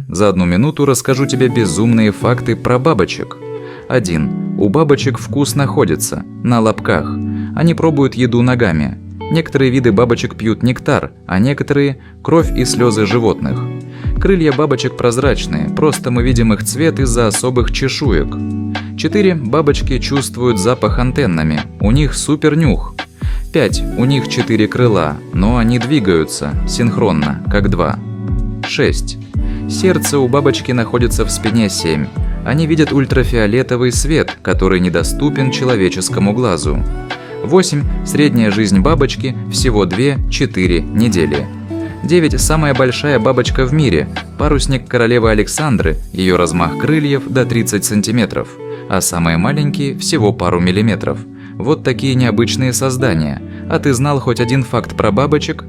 За 1 минуту расскажу тебе безумные факты про бабочек. 1. У бабочек вкус находится на лобках. Они пробуют еду ногами. Некоторые виды бабочек пьют нектар, а некоторые – кровь и слезы животных. Крылья бабочек прозрачные, просто мы видим их цвет из-за особых чешуек. 4. Бабочки чувствуют запах антеннами, у них супернюх. 5. У них 4 крыла, но они двигаются синхронно, как 2. 6. Сердце у бабочки находится в спине 7. Они видят ультрафиолетовый свет, который недоступен человеческому глазу. 8. Средняя жизнь бабочки всего 2-4 недели. 9. Самая большая бабочка в мире. Парусник королевы Александры, ее размах крыльев до 30 сантиметров, а самые маленькие всего пару миллиметров. Вот такие необычные создания. А ты знал хоть один факт про бабочек?